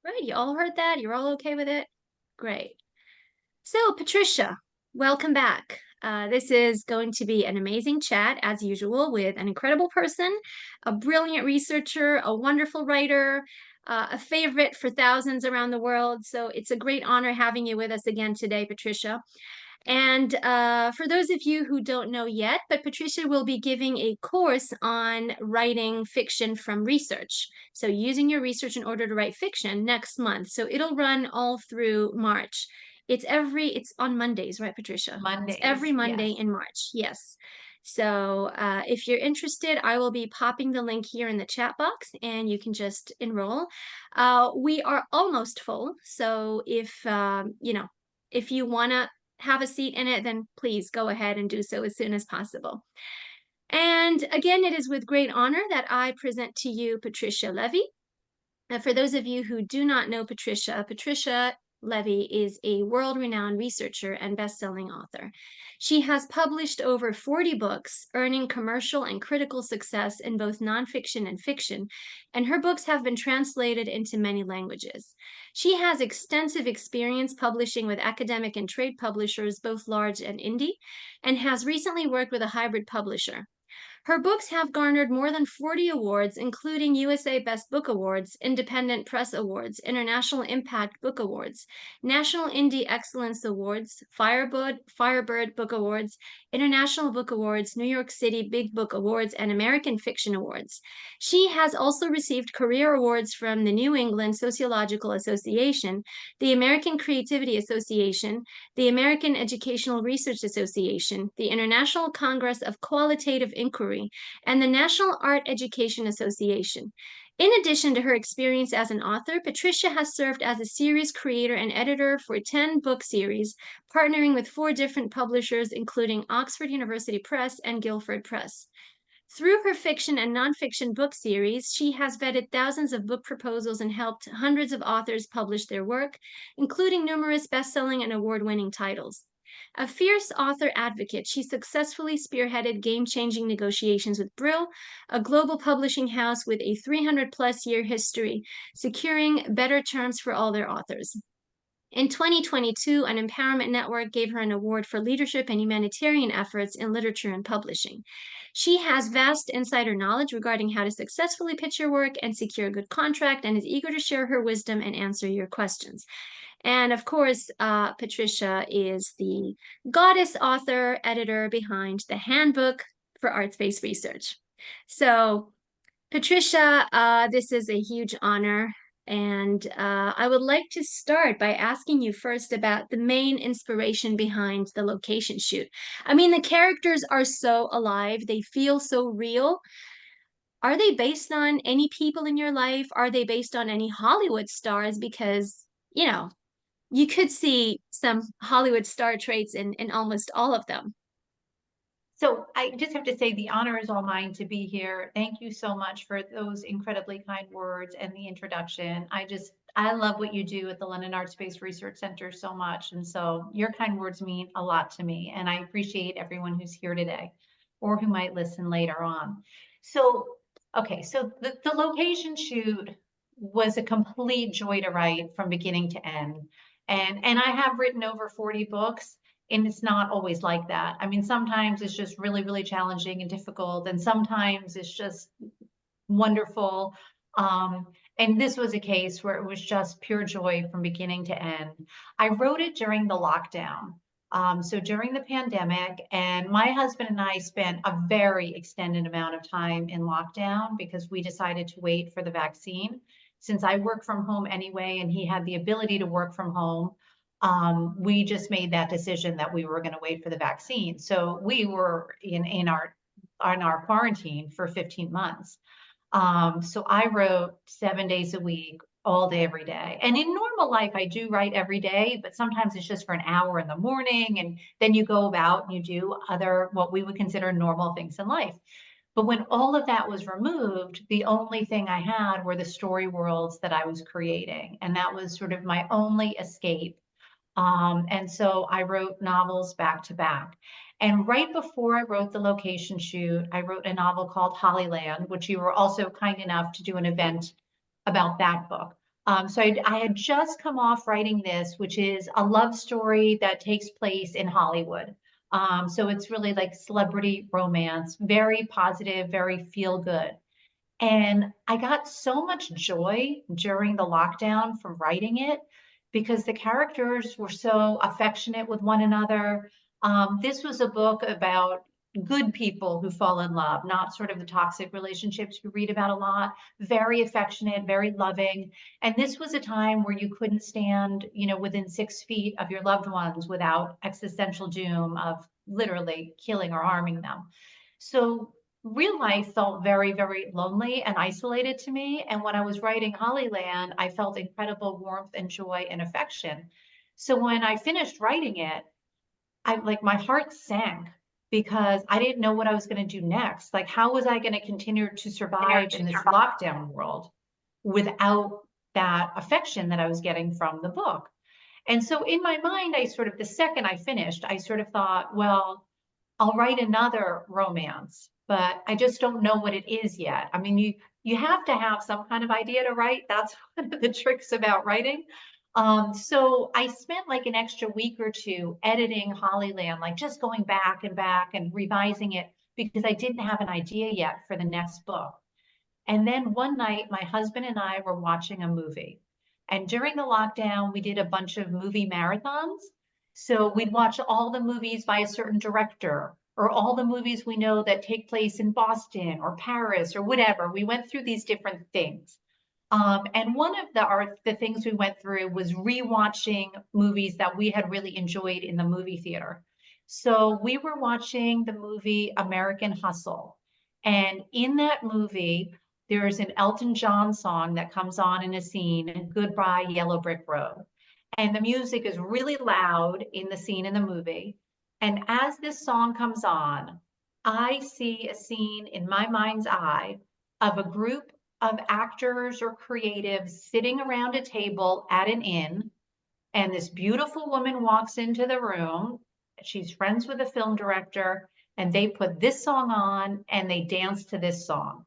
Right, you all heard that? You're all okay with it? Great. So, Patricia, welcome back. This is going to be an amazing chat, as usual, with an incredible person, a brilliant researcher, a wonderful writer, a favorite for thousands around the world. So, it's a great honor having you with us again today, Patricia. And for those of you who don't know yet, but Patricia will be giving a course on writing fiction from research. So using your research in order to write fiction next month. So it'll run all through March. It's on Mondays, right, Patricia? It's every Mondays, Monday yes. in March. Yes. So if you're interested, I will be popping the link here in the chat box and you can just enroll. We are almost full. So if you want to have a seat in it, then please go ahead and do so as soon as possible. And again, it is with great honor that I present to you Patricia Leavy. For those of you who do not know Patricia, Patricia Leavy is a world-renowned researcher and best-selling author. She has published over 40 books, earning commercial and critical success in both nonfiction and fiction, and her books have been translated into many languages. She has extensive experience publishing with academic and trade publishers, both large and indie, and has recently worked with a hybrid publisher. Her books have garnered more than 40 awards, including USA Best Book Awards, Independent Press Awards, International Impact Book Awards, National Indie Excellence Awards, Firebird Book Awards, International Book Awards, New York City Big Book Awards, and American Fiction Awards. She has also received career awards from the New England Sociological Association, the American Creativity Association, the American Educational Research Association, the International Congress of Qualitative Inquiry, and the National Art Education Association. In addition to her experience as an author, Patricia has served as a series creator and editor for 10 book series, partnering with 4 different publishers, including Oxford University Press and Guilford Press. Through her fiction and nonfiction book series, she has vetted thousands of book proposals and helped hundreds of authors publish their work, including numerous best-selling and award-winning titles. A fierce author advocate, she successfully spearheaded game-changing negotiations with Brill, a global publishing house with a 300-plus year history, securing better terms for all their authors. In 2022, an empowerment network gave her an award for leadership and humanitarian efforts in literature and publishing. She has vast insider knowledge regarding how to successfully pitch your work and secure a good contract and is eager to share her wisdom and answer your questions. And of course, Patricia is the goddess author, editor behind the Handbook for Arts-Based Research. So Patricia, this is a huge honor. And I would like to start by asking you first about the main inspiration behind the location shoot. I mean, the characters are so alive, they feel so real. Are they based on any people in your life? Are they based on any Hollywood stars? Because, you could see some Hollywood star traits in almost all of them. So I just have to say the honor is all mine to be here. Thank you so much for those incredibly kind words and the introduction. I love what you do at the London Arts Space Research Center so much. And so your kind words mean a lot to me. And I appreciate everyone who's here today or who might listen later on. So, okay, so the location shoot was a complete joy to write from beginning to end. And I have written over 40 books. And it's not always like that. I mean, sometimes it's just really, really challenging and difficult, and sometimes it's just wonderful. Um, and this was a case where it was just pure joy from beginning to end. I wrote it during the lockdown. So during the pandemic, and my husband and I spent a very extended amount of time in lockdown because we decided to wait for the vaccine. Since I work from home anyway, and he had the ability to work from home, we just made that decision that we were going to wait for the vaccine. So we were in our quarantine for 15 months. So I wrote 7 days a week, all day, every day. And in normal life, I do write every day, but sometimes it's just for an hour in the morning. And then you go about and you do other, what we would consider normal things in life. But when all of that was removed, the only thing I had were the story worlds that I was creating. And that was sort of my only escape. And so I wrote novels back to back. And right before I wrote the location shoot, I wrote a novel called Hollyland, which you were also kind enough to do an event about that book. I had just come off writing this, which is a love story that takes place in Hollywood. So it's really like celebrity romance, very positive, very feel good. And I got so much joy during the lockdown from writing it because the characters were so affectionate with one another. This was a book about good people who fall in love, not sort of the toxic relationships you read about a lot. Very affectionate, very loving. And this was a time where you couldn't stand, within 6 feet of your loved ones without existential doom of literally killing or harming them. So real life felt very, very lonely and isolated to me. And when I was writing Hollyland, I felt incredible warmth and joy and affection. So when I finished writing it, I like my heart sank because I didn't know what I was going to do next. Like, how was I going to continue to survive in this lockdown world without that affection that I was getting from the book? And so in my mind, I sort of, the second I finished, I sort of thought, well, I'll write another romance, but I just don't know what it is yet. I mean, you have to have some kind of idea to write. That's one of the tricks about writing. So I spent like an extra week or two editing Hollyland, like just going back and revising it because I didn't have an idea yet for the next book. And then one night, my husband and I were watching a movie. And during the lockdown, we did a bunch of movie marathons. So we'd watch all the movies by a certain director or all the movies we know that take place in Boston or Paris or whatever. We went through these different things. And one of the things we went through was rewatching movies that we had really enjoyed in the movie theater. So we were watching the movie American Hustle. And in that movie, there's an Elton John song that comes on in a scene, Goodbye Yellow Brick Road. And the music is really loud in the scene in the movie. And as this song comes on, I see a scene in my mind's eye of a group of actors or creatives sitting around a table at an inn, and this beautiful woman walks into the room. She's friends with the film director, and they put this song on and they dance to this song.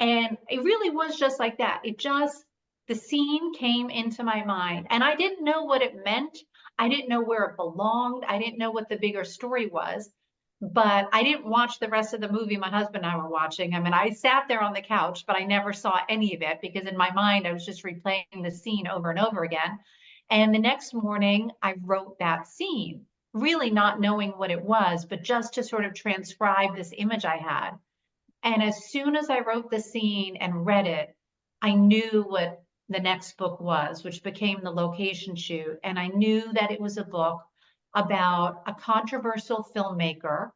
And it really was just like that. The scene came into my mind, and I didn't know what it meant. I didn't know where it belonged. I didn't know what the bigger story was, but I didn't watch the rest of the movie my husband and I were watching. I mean, I sat there on the couch, but I never saw any of it because in my mind, I was just replaying the scene over and over again. And the next morning, I wrote that scene, really not knowing what it was, but just to sort of transcribe this image I had. And as soon as I wrote the scene and read it, I knew what the next book was, which became The Location Shoot. And I knew that it was a book about a controversial filmmaker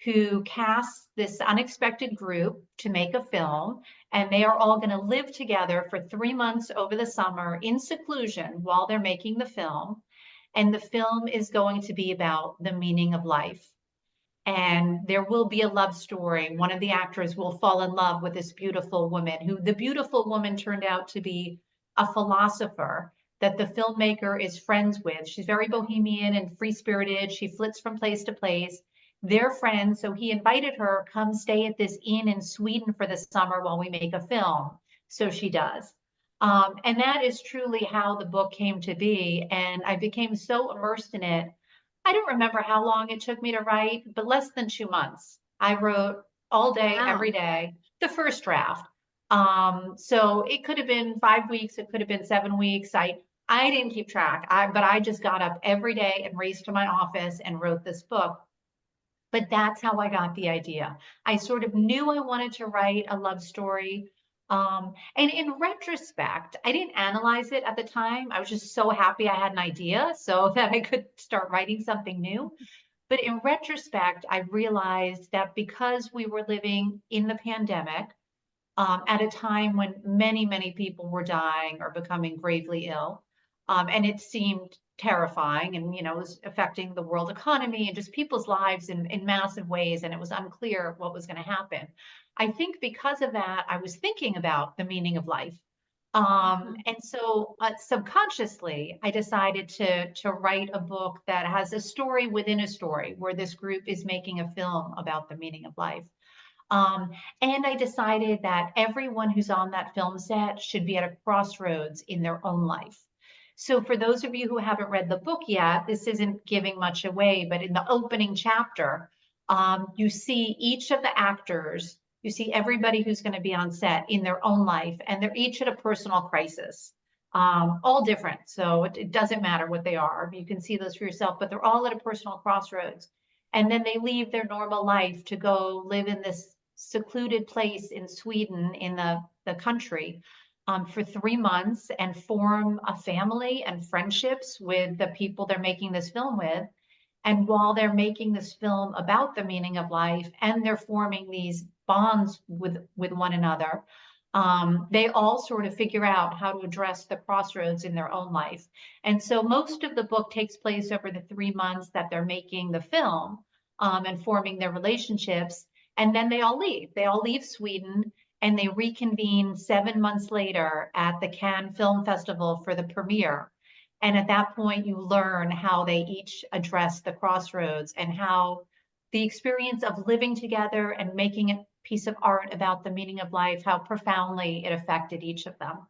who casts this unexpected group to make a film. And they are all going to live together for 3 months over the summer in seclusion while they're making the film. And the film is going to be about the meaning of life, and there will be a love story. One of the actors will fall in love with this beautiful woman, who the beautiful woman turned out to be a philosopher that the filmmaker is friends with. She's very bohemian and free spirited. She flits from place to place. They're friends. So he invited her, come stay at this inn in Sweden for the summer while we make a film. So she does. And that is truly how the book came to be. And I became so immersed in it. I don't remember how long it took me to write, but less than 2 months. I wrote all day, every Wow. day, the first draft. So it could have been 5 weeks, it could have been 7 weeks. I didn't keep track. But I just got up every day and raced to my office and wrote this book. But that's how I got the idea. I sort of knew I wanted to write a love story. And in retrospect, I didn't analyze it at the time. I was just so happy I had an idea so that I could start writing something new. But in retrospect, I realized that because we were living in the pandemic, at a time when many, many people were dying or becoming gravely ill. And it seemed terrifying and, it was affecting the world economy and just people's lives in massive ways. And it was unclear what was going to happen. I think because of that, I was thinking about the meaning of life. Mhm. And so subconsciously, I decided to write a book that has a story within a story where this group is making a film about the meaning of life. Um, and I decided that everyone who's on that film set should be at a crossroads in their own life. So, for those of you who haven't read the book yet, this isn't giving much away, but in the opening chapter, you see each of the actors, you see everybody who's going to be on set in their own life, and they're each at a personal crisis, all different. So, it doesn't matter what they are. You can see those for yourself, but they're all at a personal crossroads. And then they leave their normal life to go live in this secluded place in Sweden, in the country, for 3 months and form a family and friendships with the people they're making this film with. And while they're making this film about the meaning of life and they're forming these bonds with one another, they all sort of figure out how to address the crossroads in their own life. And so most of the book takes place over the 3 months that they're making the film, and forming their relationships. And then they all leave. They all leave Sweden and they reconvene 7 months later at the Cannes Film Festival for the premiere. And at that point, you learn how they each address the crossroads and how the experience of living together and making a piece of art about the meaning of life, how profoundly it affected each of them.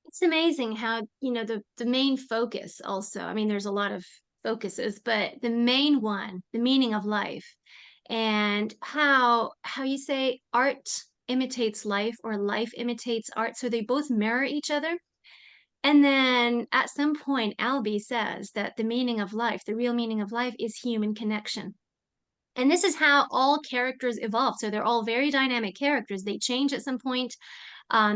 It's amazing how, the main focus also, I mean, there's a lot of focuses, but the main one, the meaning of life, and how you say art imitates life or life imitates art, so they both mirror each other. And then at some point, Albie says that the meaning of life, the real meaning of life, is human connection. And this is how all characters evolve. So they're all very dynamic characters. They change at some point.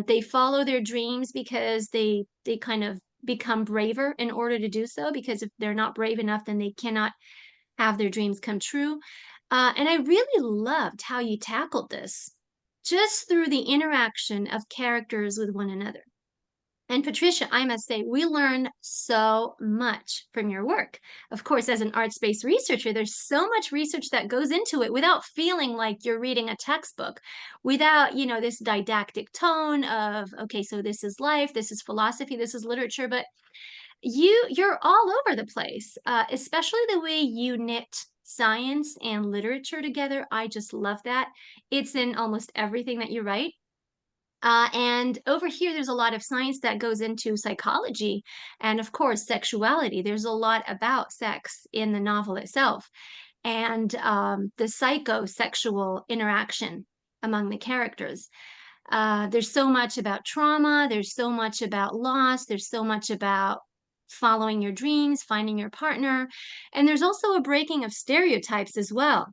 They follow their dreams because they kind of become braver in order to do so. Because if they're not brave enough, then they cannot have their dreams come true. And I really loved how you tackled this just through the interaction of characters with one another. And Patricia, I must say, we learn so much from your work. Of course, as an arts-based researcher, there's so much research that goes into it without feeling like you're reading a textbook, without, this didactic tone of, okay, so this is life, this is philosophy, this is literature, but you're all over the place, especially the way you knit science and literature together. I just love that. It's in almost everything that you write. And over here, there's a lot of science that goes into psychology and, of course, sexuality. There's a lot about sex in the novel itself and the psychosexual interaction among the characters. There's so much about trauma, there's so much about loss, there's so much about following your dreams, finding your partner, and there's also a breaking of stereotypes as well.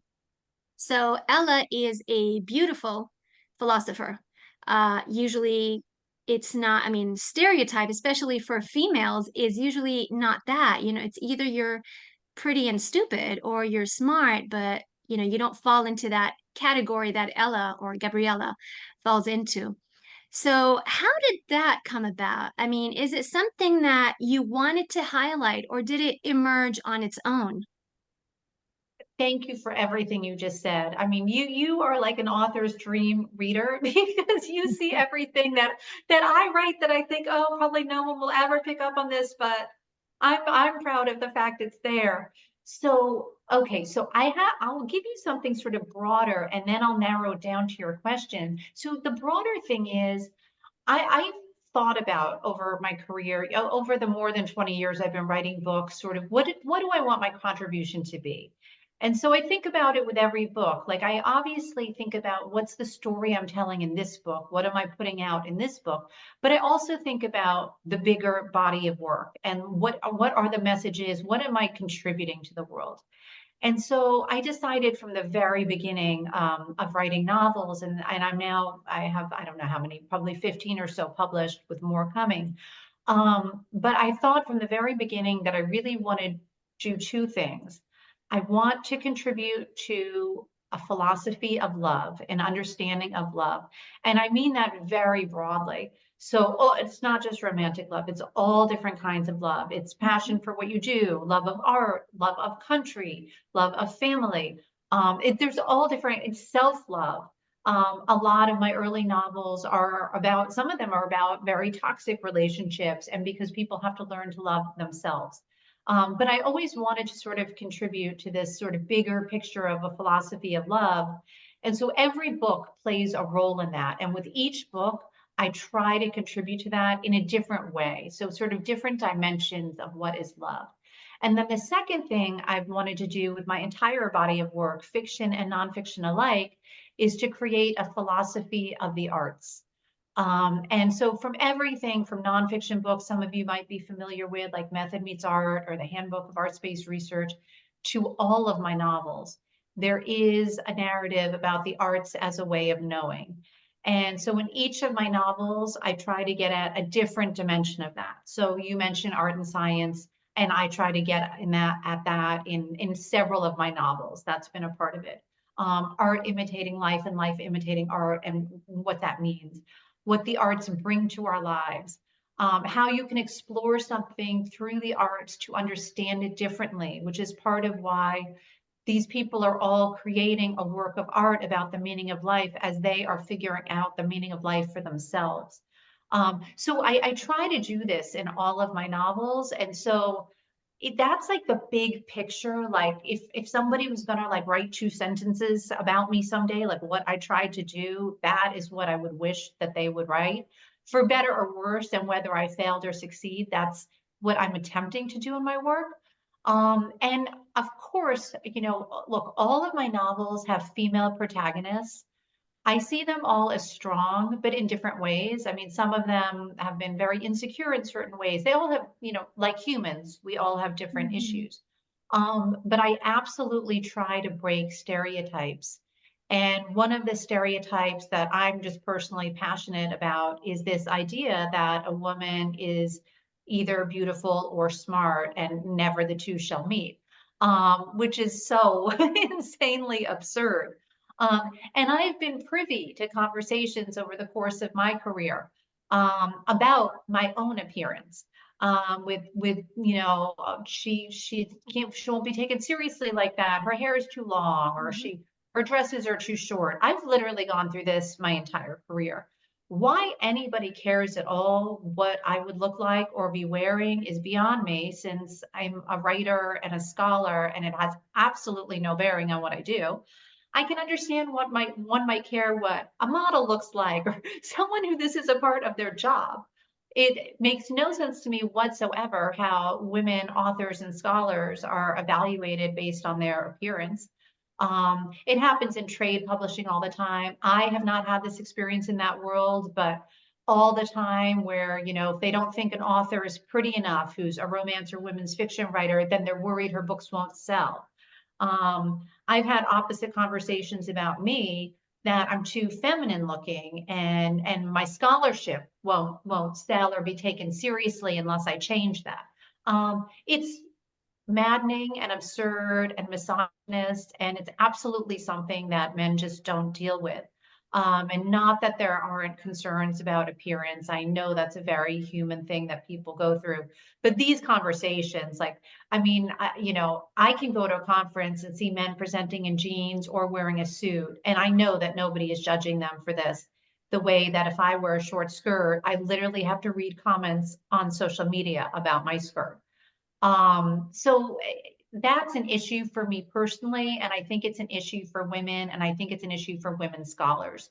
So Ella is a beautiful philosopher. Usually it's not, I mean, stereotype, especially for females, is usually not that. It's either you're pretty and stupid or you're smart, but you don't fall into that category that Ella or Gabriella falls into. So how did that come about? I mean, is it something that you wanted to highlight or did it emerge on its own? Thank you for everything you just said. I mean, you are like an author's dream reader because you see everything that I write that I think, oh, probably no one will ever pick up on this, but I'm proud of the fact it's there. So, okay, so I'll give you something sort of broader and then I'll narrow it down to your question. So the broader thing is I've thought about over my career, over the more than 20 years I've been writing books, sort of what do I want my contribution to be? And so I think about it with every book. Like I obviously think about what's the story I'm telling in this book? What am I putting out in this book? But I also think about the bigger body of work and what are the messages? What am I contributing to the world? And so I decided from the very beginning, of writing novels, and I have, I don't know how many, probably 15 or so published with more coming. But I thought from the very beginning that I really wanted to do two things. I want to contribute to a philosophy of love, an understanding of love. And I mean that very broadly. So it's not just romantic love, it's all different kinds of love. It's passion for what you do, love of art, love of country, love of family. There's all different, it's self-love. A lot of my early novels are about, some of them are about very toxic relationships, and because people have to learn to love themselves. But I always wanted to sort of contribute to this sort of bigger picture of a philosophy of love. And so every book plays a role in that. And with each book, I try to contribute to that in a different way. So, sort of different dimensions of what is love. And then the second thing I've wanted to do with my entire body of work, fiction and nonfiction alike, is to create a philosophy of the arts. And so, from everything from nonfiction books, some of you might be familiar with, like Method Meets Art or the Handbook of Arts-Based Research, to all of my novels, there is a narrative about the arts as a way of knowing. And so, in each of my novels, I try to get at a different dimension of that. So, you mentioned art and science, and I try to get in that at that in several of my novels. That's been a part of it. Art imitating life and life imitating art, and what that means, what the arts bring to our lives, how you can explore something through the arts to understand it differently, which is part of why these people are all creating a work of art about the meaning of life as they are figuring out the meaning of life for themselves. So I try to do this in all of my novels. And so that's like the big picture. Like if somebody was gonna like write two sentences about me someday, like what I tried to do, that is what I would wish that they would write, for better or worse, and whether I failed or succeed, that's what I'm attempting to do in my work. And of course, look, all of my novels have female protagonists. I see them all as strong, but in different ways. I mean, some of them have been very insecure in certain ways. They all have, like humans, we all have different Mhm. issues. But I absolutely try to break stereotypes. And one of the stereotypes that I'm just personally passionate about is this idea that a woman is either beautiful or smart and never the two shall meet, which is so insanely absurd. And I've been privy to conversations over the course of my career, about my own appearance. With she won't be taken seriously like that. Her hair is too long, or Mhm. her dresses are too short. I've literally gone through this my entire career. Why anybody cares at all what I would look like or be wearing is beyond me, since I'm a writer and a scholar, and it has absolutely no bearing on what I do. I can understand one might care what a model looks like, or someone who this is a part of their job. It makes no sense to me whatsoever how women authors and scholars are evaluated based on their appearance. It happens in trade publishing all the time. I have not had this experience in that world, but all the time, where, if they don't think an author is pretty enough who's a romance or women's fiction writer, then they're worried her books won't sell. I've had opposite conversations about me, that I'm too feminine looking, and my scholarship won't sell or be taken seriously unless I change that. It's maddening and absurd and misogynist, and it's absolutely something that men just don't deal with. And not that there aren't concerns about appearance. I know that's a very human thing that people go through. But these conversations, like, I mean, I can go to a conference and see men presenting in jeans or wearing a suit, and I know that nobody is judging them for this. The way that if I wear a short skirt, I literally have to read comments on social media about my skirt. So that's an issue for me personally, and I think it's an issue for women, and I think it's an issue for women scholars.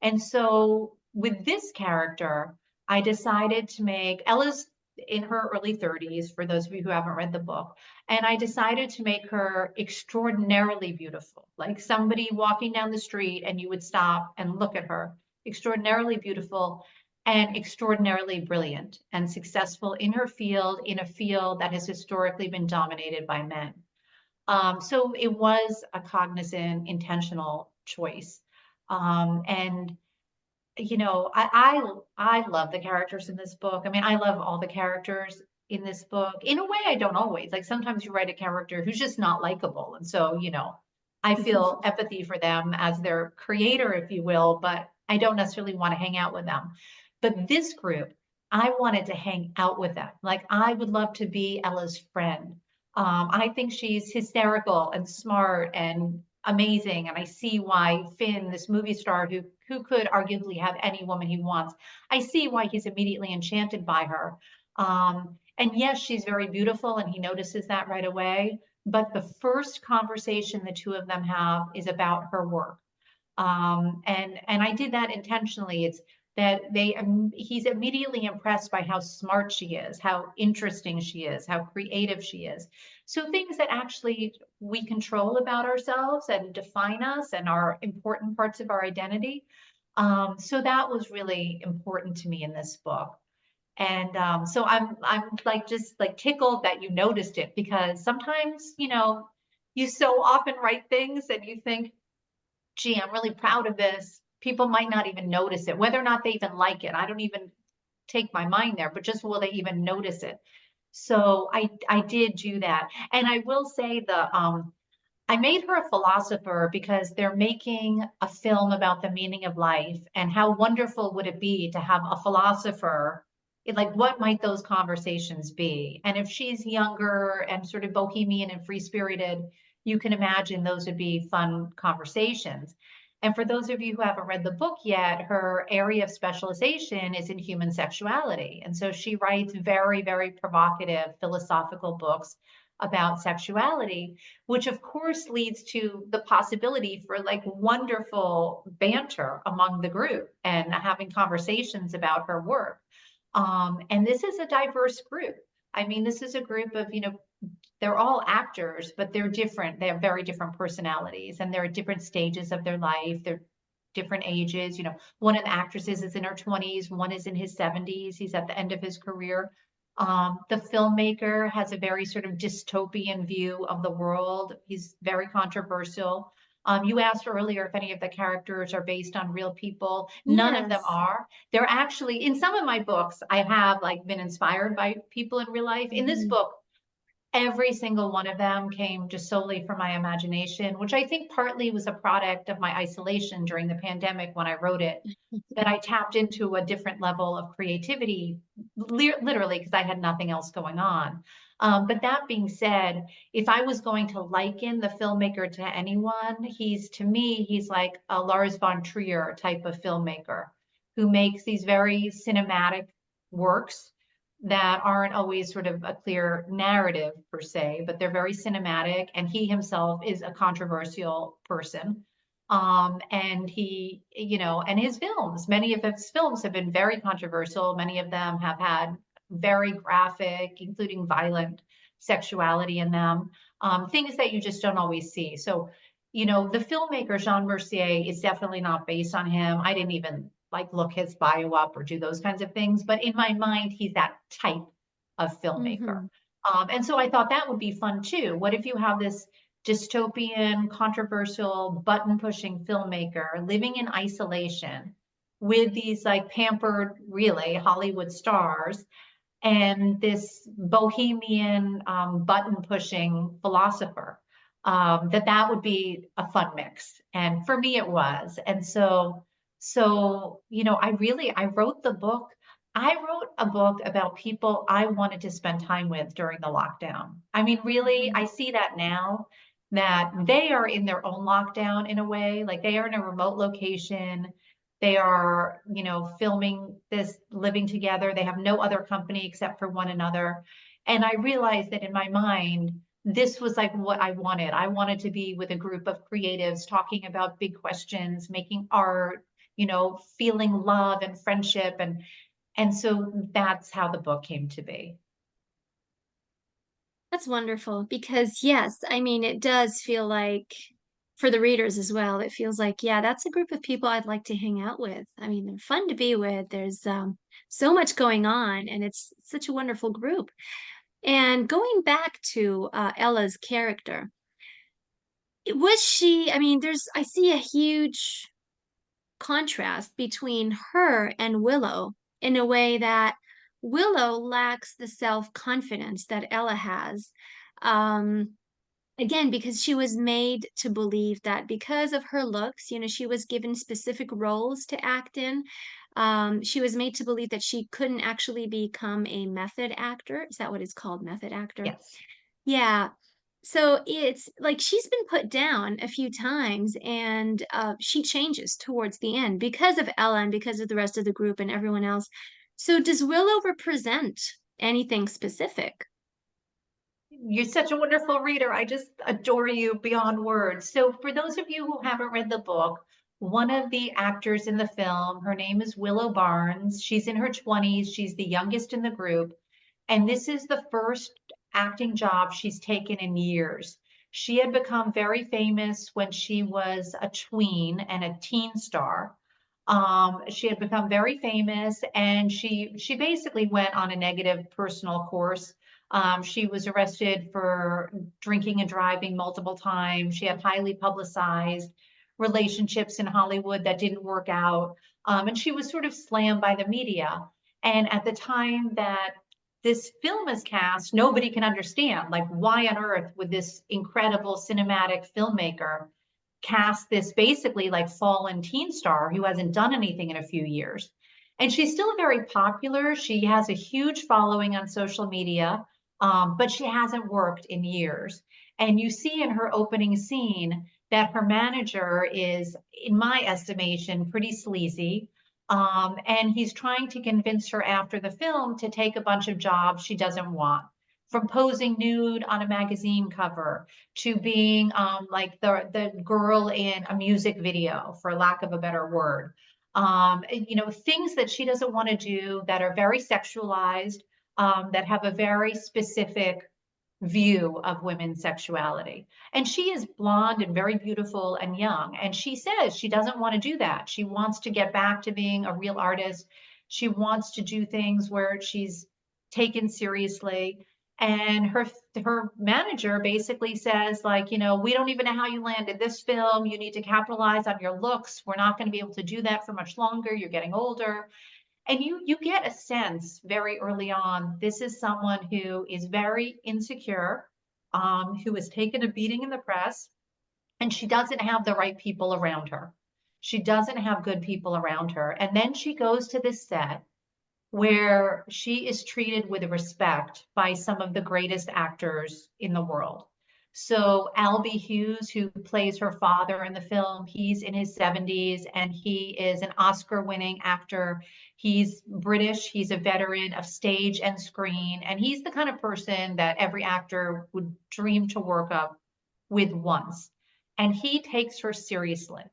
And so with this character, I decided to make Ella's in her early 30s, for those of you who haven't read the book, and I decided to make her extraordinarily beautiful, like somebody walking down the street and you would stop and look at her, extraordinarily beautiful and extraordinarily brilliant and successful in her field, in a field that has historically been dominated by men. So it was a cognizant, intentional choice. And I love the characters in this book. I mean, I love all the characters in this book. In a way, I don't always. Like, sometimes you write a character who's just not likable, and so I feel empathy for them as their creator, if you will, but I don't necessarily want to hang out with them. But this group, I wanted to hang out with them. Like, I would love to be Ella's friend. I think she's hysterical and smart and amazing, and I see why Finn, this movie star who could arguably have any woman he wants, I see why he's immediately enchanted by her. And yes, she's very beautiful, and he notices that right away. But the first conversation the two of them have is about her work. And I did that intentionally. It's that he's immediately impressed by how smart she is, how interesting she is, how creative she is. So things that actually we control about ourselves and define us and are important parts of our identity. So that was really important to me in this book. And so I'm like just like tickled that you noticed it, because sometimes, you so often write things and you think, gee, I'm really proud of this. People might not even notice it, whether or not they even like it. I don't even take my mind there, but just will they even notice it? So I did do that. And I will say I made her a philosopher because they're making a film about the meaning of life, and how wonderful would it be to have a philosopher? Like, what might those conversations be? And if she's younger and sort of bohemian and free spirited, you can imagine those would be fun conversations. And for those of you who haven't read the book yet, her area of specialization is in human sexuality. And so she writes very, very provocative philosophical books about sexuality, which of course leads to the possibility for like wonderful banter among the group and having conversations about her work. And this is a diverse group. I mean, this is a group of, they're all actors, but they're different. They have very different personalities, and they're at different stages of their life. They're different ages. One of the actresses is in her 20s, one is in his 70s. He's at the end of his career. The filmmaker has a very sort of dystopian view of the world. He's very controversial. You asked earlier if any of the characters are based on real people. None of them Yes. are. They're actually, in some of my books, I have like been inspired by people in real life. In this Mhm. book, every single one of them came just solely from my imagination, which I think partly was a product of my isolation during the pandemic when I wrote it, that I tapped into a different level of creativity, literally because I had nothing else going on. But that being said, if I was going to liken the filmmaker to anyone, to me, he's like a Lars von Trier type of filmmaker who makes these very cinematic works that aren't always sort of a clear narrative per se, but they're very cinematic. And he himself is a controversial person. And and his films, many of his films have been very controversial. Many of them have had very graphic, including violent sexuality in them, things that you just don't always see. So, the filmmaker Jean Mercier is definitely not based on him. I didn't even like look his bio up or do those kinds of things, but in my mind, he's that type of filmmaker. Mhm. And so I thought that would be fun too. What if you have this dystopian, controversial, button pushing filmmaker living in isolation with these like pampered, really Hollywood stars, and this bohemian, button pushing philosopher? That would be a fun mix. And for me, it was. And so, I wrote the book. I wrote a book about people I wanted to spend time with during the lockdown. I mean, really, I Mhm. see that now, that they are in their own lockdown in a way, like they are in a remote location. They are, filming this, living together. They have no other company except for one another. And I realized that in my mind, this was like what I wanted. I wanted to be with a group of creatives talking about big questions, making art, feeling love and friendship. And so that's how the book came to be. That's wonderful because, yes, I mean, it does feel like for the readers as well, it feels like, yeah, that's a group of people I'd like to hang out with. I mean, they're fun to be with. There's so much going on, and it's such a wonderful group. And going back to Ella's character, was she, I mean, I see a huge contrast between her and Willow in a way that Willow lacks the self-confidence that Ella has. Um, Again, because she was made to believe that because of her looks, she was given specific roles to act in. She was made to believe that she couldn't actually become a method actor. Is that what it's called? Method actor? Yes. Yeah. So it's like she's been put down a few times, and she changes towards the end because of Ella and because of the rest of the group and everyone else. So does Willow represent Anything specific? You're such a wonderful reader. I just adore you beyond words. So, for those of you who haven't read the book, one of the actors in the film, her name is Willow Barnes. She's in her 20s. She's the youngest in the group. And this is the first acting job she's taken in years. She had become very famous when she was a tween and a teen star. She had become very famous, and she basically went on a negative personal course. She was arrested for drinking and driving multiple times. She had highly publicized relationships in Hollywood that didn't work out. And she was sort of slammed by the media. And at the time that this film is cast, nobody can understand, like, why on earth would this incredible cinematic filmmaker cast this basically like fallen teen star who hasn't done anything in a few years? And she's still very popular. She has a huge following on social media, but she hasn't worked in years. And you see in her opening scene that her manager is, in my estimation, pretty sleazy. And he's trying to convince her after the film to take a bunch of jobs she doesn't want, from posing nude on a magazine cover to being like the girl in a music video, for lack of a better word. Things that she doesn't want to do that are very sexualized, that have a very specific view of women's sexuality. And she is blonde and very beautiful and young. And she says she doesn't want to do that. She wants to get back to being a real artist. She wants to do things where she's taken seriously. And her manager basically says, like, we don't even know how you landed this film. You need to capitalize on your looks. We're not going to be able to do that for much longer. You're getting older. And you get a sense very early on, this is someone who is very insecure, who has taken a beating in the press, and she doesn't have the right people around her. She doesn't have good people around her. And then she goes to this set where she is treated with respect by some of the greatest actors in the world. So Albie Hughes, who plays her father in the film, he's in his 70s and he is an Oscar-winning actor. He's British, he's a veteran of stage and screen, and he's the kind of person that every actor would dream to work up with once. And he takes her seriously,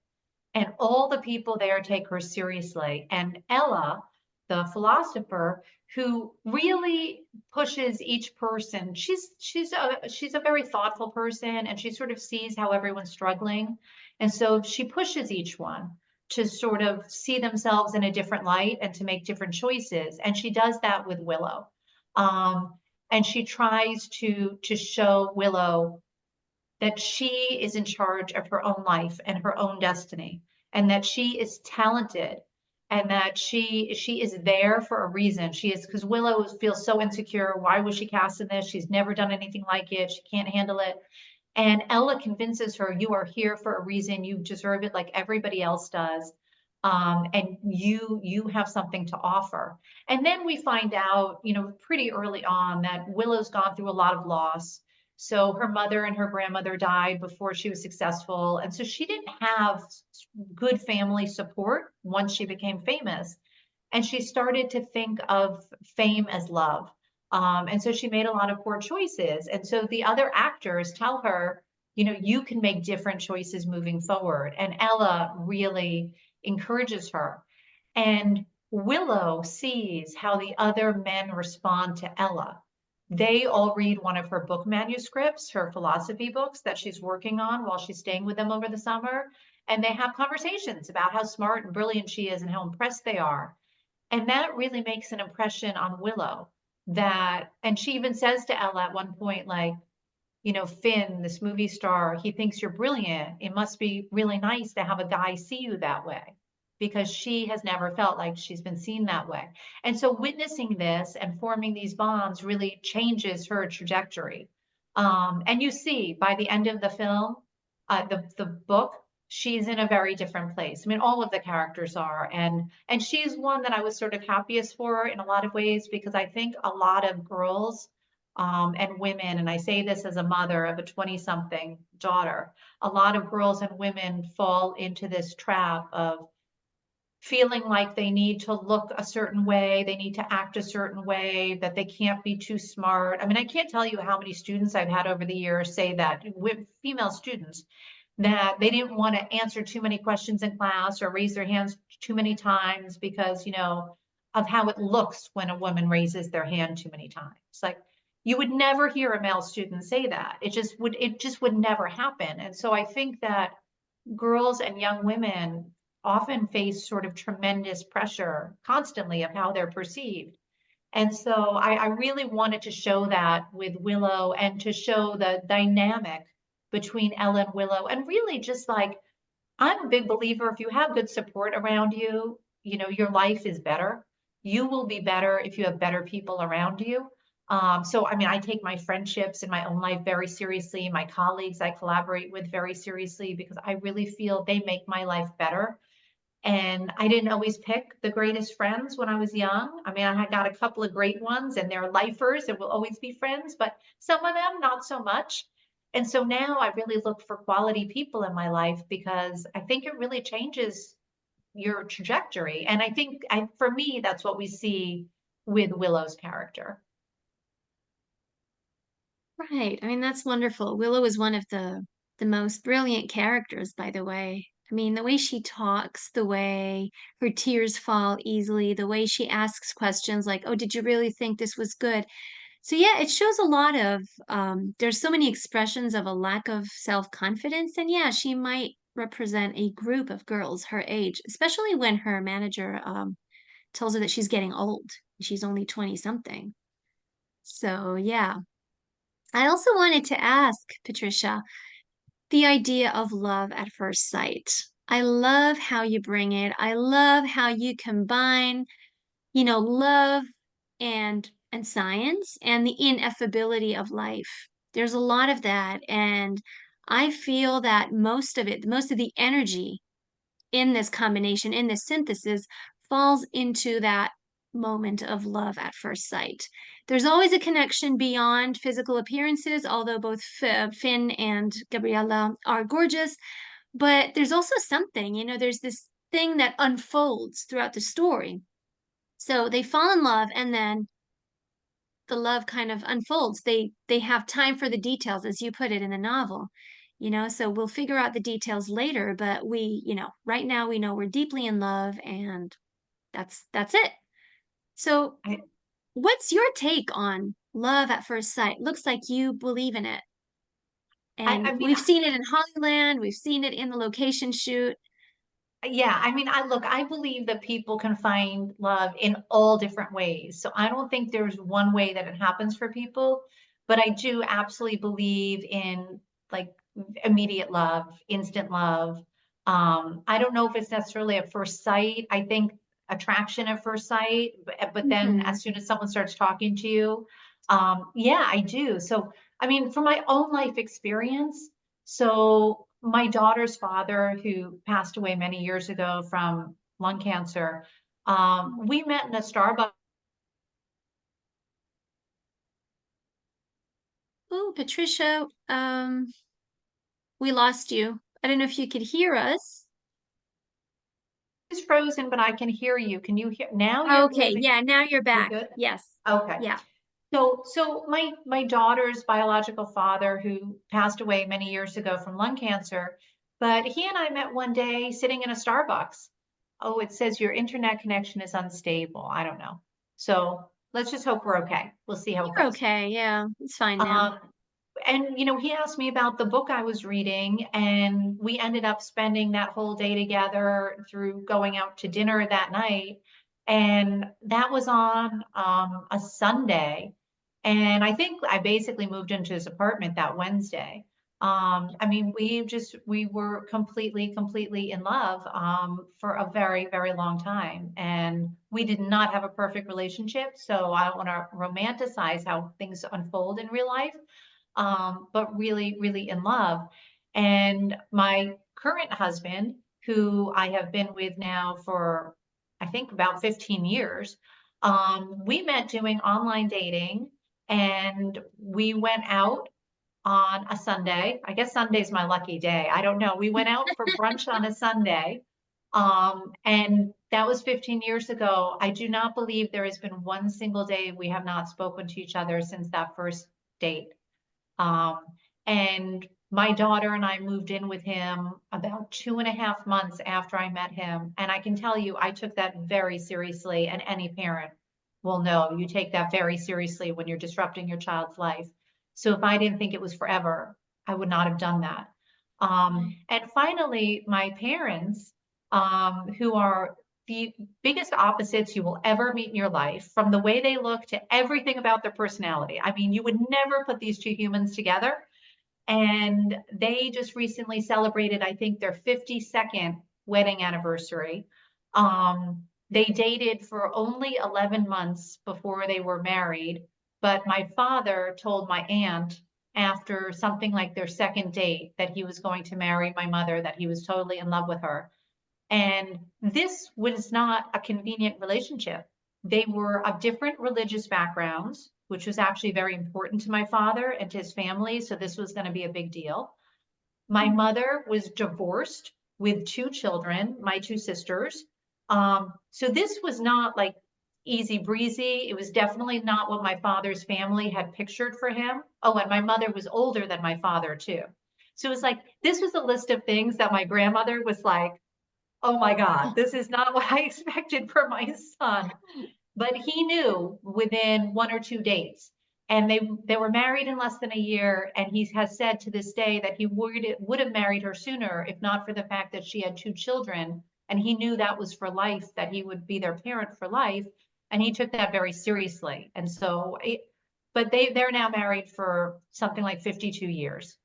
and all the people there take her seriously. And Ella, the philosopher, who really pushes each person, she's a very thoughtful person, and she sort of sees how everyone's struggling, and so she pushes each one to sort of see themselves in a different light and to make different choices. And she does that with Willow. Um, and she tries to show Willow that she is in charge of her own life and her own destiny, and that she is talented, and that she is there for a reason. She is, because Willow feels so insecure. Why was she cast in this? She's never done anything like it. She can't handle it. And Ella convinces her, you are here for a reason. You deserve it like everybody else does. And you have something to offer. And then we find out, pretty early on, that Willow's gone through a lot of loss. So her mother and her grandmother died before she was successful. And so she didn't have good family support once she became famous. And she started to think of fame as love. And so she made a lot of poor choices. And so the other actors tell her, you can make different choices moving forward. And Ella really encourages her. And Willow sees how the other men respond to Ella. They all read one of her book manuscripts, her philosophy books that she's working on while she's staying with them over the summer. And they have conversations about how smart and brilliant she is and how impressed they are. And that really makes an impression on Willow. And she even says to Ella at one point, like, Finn, this movie star, he thinks you're brilliant. It must be really nice to have a guy see you that way, because she has never felt like she's been seen that way. And so witnessing this and forming these bonds really changes her trajectory. And you see by the end of the film, the book, she's in a very different place. I mean, all of the characters are, and she's one that I was sort of happiest for in a lot of ways, because I think a lot of girls, and women, and I say this as a mother of a 20-something daughter, a lot of girls and women fall into this trap of feeling like they need to look a certain way, they need to act a certain way, that they can't be too smart. I mean, I can't tell you how many students I've had over the years say that, with female students, that they didn't want to answer too many questions in class or raise their hands too many times because, of how it looks when a woman raises their hand too many times. Like, you would never hear a male student say that. It just would never happen. And so I think that girls and young women often face sort of tremendous pressure constantly of how they're perceived. And so I really wanted to show that with Willow, and to show the dynamic between Ella and Willow. And really, just like, I'm a big believer, if you have good support around you, your life is better. You will be better if you have better people around you. So, I mean, I take my friendships in my own life very seriously. My colleagues I collaborate with very seriously, because I really feel they make my life better. And I didn't always pick the greatest friends when I was young. I mean, I had got a couple of great ones, and they're lifers and will always be friends, but some of them not so much. And so now I really look for quality people in my life, because I think it really changes your trajectory. And I think, for me, that's what we see with Willow's character. Right. I mean, that's wonderful. Willow is one of the most brilliant characters, by the way. I mean, the way she talks, the way her tears fall easily, the way she asks questions like, "Oh, did you really think this was good?" So yeah, it shows a lot of there's so many expressions of a lack of self-confidence, and yeah, she might represent a group of girls her age, especially when her manager tells her that she's getting old. She's only 20 something. So yeah. I also wanted to ask, Patricia, the idea of love at first sight. I love how you bring it. I love how you combine, love and science and the ineffability of life. There's a lot of that, and I feel that most of the energy in this combination, in this synthesis, falls into that moment of love at first sight. There's always a connection beyond physical appearances, although both Finn and Gabriella are gorgeous, but there's also something, there's this thing that unfolds throughout the story. So they fall in love, and then the love kind of unfolds. They have time for the details, as you put it in the novel. So we'll figure out the details later, but right now we know we're deeply in love, and that's it. So I, what's your take on love at first sight? Looks like you believe in it. I And mean, we've seen it in Hollyland, we've seen it in the location shoot. yeah, I mean, I believe that people can find love in all different ways. So I don't think there's one way that it happens for people, but I do absolutely believe in, like, immediate love, instant love. I don't know if it's necessarily at first sight. I think attraction at first sight, but then Hmm. as soon as someone starts talking to you, yeah, I do. So, I mean, from my own life experience, so my daughter's father, who passed away many years ago from lung cancer, we met in a Starbucks. Oh, Patricia, we lost you. I don't know if you could hear us. It's frozen, but I can hear you. Can you hear now? Okay, yeah, now you're You're back. good. Yes. Okay. Yeah. So my daughter's biological father, who passed away many years ago from lung cancer, but he and I met one day sitting in a Starbucks. Oh, it says your internet connection is unstable. I don't know. So let's just hope we're okay. We'll see how it You're goes. okay. Yeah, it's fine now. Um, and he asked me about the book I was reading, and we ended up spending that whole day together through going out to dinner that night. And that was on a Sunday. And I think I basically moved into his apartment that Wednesday. I mean, we were completely in love for a very, very long time. And we did not have a perfect relationship. So I don't want to romanticize how things unfold in real life, but really, really in love. And my current husband, who I have been with now for, I think, about 15 years, we met doing online dating, and we went out on a Sunday. I guess Sunday's my lucky day. I don't know. We went out for brunch on a Sunday. And that was 15 years ago. I do not believe there has been one single day we have not spoken to each other since that first date. Um, and my daughter and I moved in with him about 2.5 months after I met him. And I can tell you, I took that very seriously. And any parent will know you take that very seriously when you're disrupting your child's life. So if I didn't think it was forever, I would not have done that. Right. And finally, my parents, who are the biggest opposites you will ever meet in your life, from the way they look to everything about their personality. I mean, you would never put these two humans together. And they just recently celebrated, I think, their 52nd wedding anniversary. They dated for only 11 months before they were married. But my father told my aunt after something like their second date that he was going to marry my mother, that he was totally in love with her. And this was not a convenient relationship. They were of different religious backgrounds, which was actually very important to my father and to his family. So this was going to be a big deal. My mother was divorced with two children, my two sisters. So this was not like easy breezy. It was definitely not what my father's family had pictured for him. Oh, and my mother was older than my father, too. So it was like, this was a list of things that my grandmother was like, oh my God, this is not what I expected for my son. But he knew within 1 or 2 dates. And they were married in less than a year. And he has said to this day that he would have married her sooner if not for the fact that she had two children. And he knew that was for life, that he would be their parent for life. And he took that very seriously. And so, but they're now married for something like 52 years.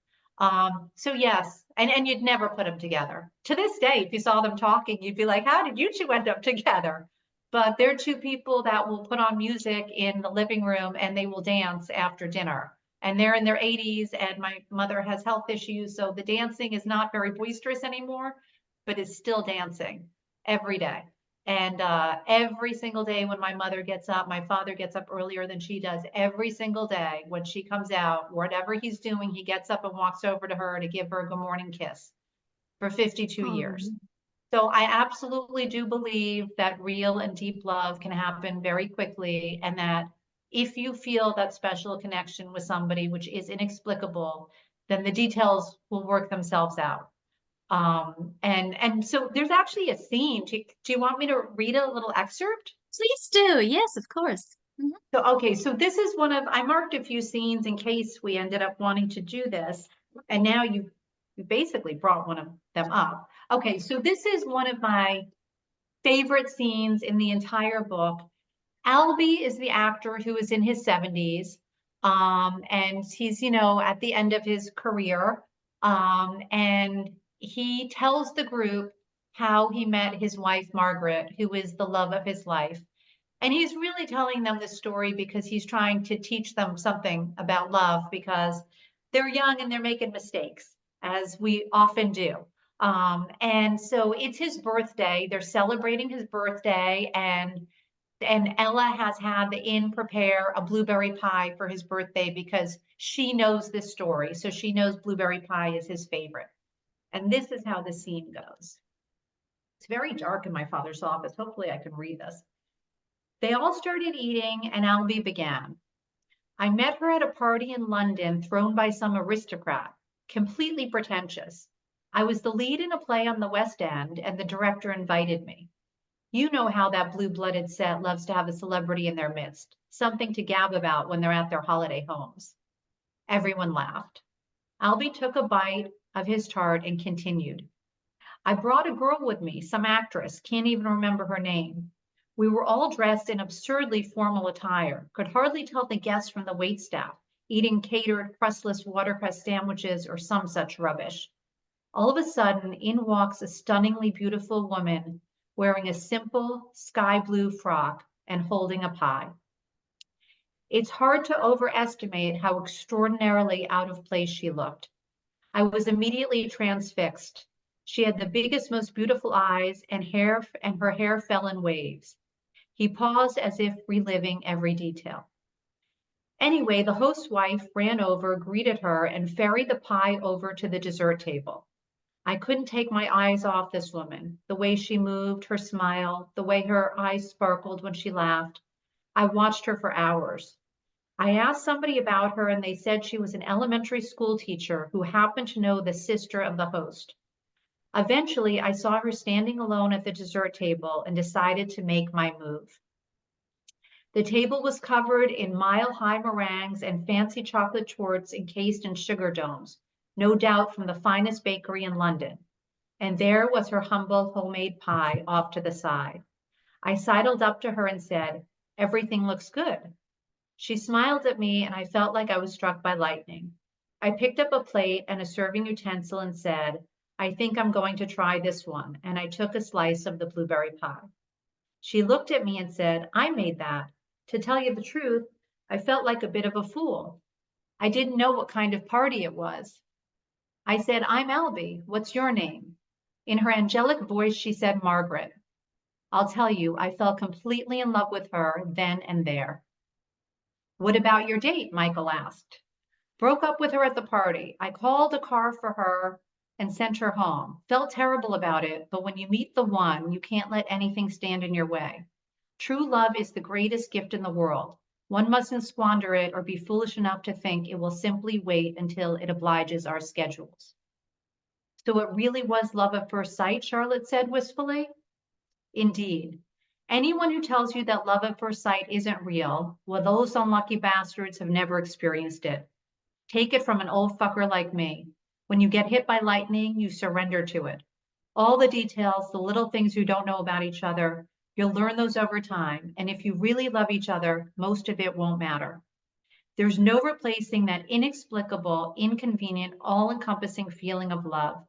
So yes, and you'd never put them together. To this day, if you saw them talking, you'd be like, how did you two end up together? But they're two people that will put on music in the living room and they will dance after dinner. And they're in their 80s, and my mother has health issues, so the dancing is not very boisterous anymore, but it's still dancing every day. And every single day when my mother gets up, my father gets up earlier than she does. Every single day when she comes out, whatever he's doing, he gets up and walks over to her to give her a good morning kiss for 52 years. Oh, So I absolutely do believe that real and deep love can happen very quickly, and that if you feel that special connection with somebody, which is inexplicable, then the details will work themselves out. And so there's actually a scene. Do you want me to read a little excerpt? please do. Yes, of course. Mhm. So, okay, so this is I marked a few scenes in case we ended up wanting to do this. And now you basically brought one of them up. Okay, so this is one of my favorite scenes in the entire book. Albie is the actor who is in his 70s. And he's, at the end of his career. And he tells the group how he met his wife, Margaret, who is the love of his life. And he's really telling them this story because he's trying to teach them something about love, because they're young and they're making mistakes, as we often do. And so it's his birthday. They're celebrating his birthday, and Ella has had the inn prepare a blueberry pie for his birthday because she knows this story. So she knows blueberry pie is his favorite. And this is how the scene goes. It's very dark in my father's office. Hopefully I can read this. They all started eating, and Albie began. I met her at a party in London thrown by some aristocrat, completely pretentious. I was the lead in a play on the West End, and the director invited me. You know how that blue-blooded set loves to have a celebrity in their midst, something to gab about when they're at their holiday homes. Everyone laughed. Albie took a bite of his tart and continued. I brought a girl with me, some actress, can't even remember her name. We were all dressed in absurdly formal attire, could hardly tell the guests from the waitstaff, eating catered crustless watercress sandwiches or some such rubbish. All of a sudden, in walks a stunningly beautiful woman wearing a simple sky blue frock and holding a pie. It's hard to overestimate how extraordinarily out of place she looked. I was immediately transfixed. She had the biggest, most beautiful eyes, and her hair fell in waves. He paused as if reliving every detail. Anyway, the host's wife ran over, greeted her, and ferried the pie over to the dessert table. I couldn't take my eyes off this woman, the way she moved, her smile, the way her eyes sparkled when she laughed. I watched her for hours. I asked somebody about her, and they said she was an elementary school teacher who happened to know the sister of the host. Eventually, I saw her standing alone at the dessert table and decided to make my move. The table was covered in mile-high meringues and fancy chocolate torts encased in sugar domes, no doubt from the finest bakery in London. And there was her humble homemade pie off to the side. I sidled up to her and said, "Everything looks good." She smiled at me, and I felt like I was struck by lightning. I picked up a plate and a serving utensil and said, "I think I'm going to try this one." And I took a slice of the blueberry pie. She looked at me and said, "I made that. To tell you the truth, I felt like a bit of a fool. I didn't know what kind of party it was." I said, "I'm Albie. What's your name?" In her angelic voice, she said, "Margaret." I'll tell you, I fell completely in love with her then and there. "What about your date?" Michael asked. "Broke up with her at the party. I called a car for her and sent her home. Felt terrible about it, but when you meet the one, you can't let anything stand in your way. True love is the greatest gift in the world. One mustn't squander it or be foolish enough to think it will simply wait until it obliges our schedules." "So it really was love at first sight?" Charlotte said wistfully. "Indeed. Anyone who tells you that love at first sight isn't real, well, those unlucky bastards have never experienced it. Take it from an old fucker like me. When you get hit by lightning, you surrender to it. All the details, the little things you don't know about each other, you'll learn those over time. And if you really love each other, most of it won't matter. There's no replacing that inexplicable, inconvenient, all-encompassing feeling of love.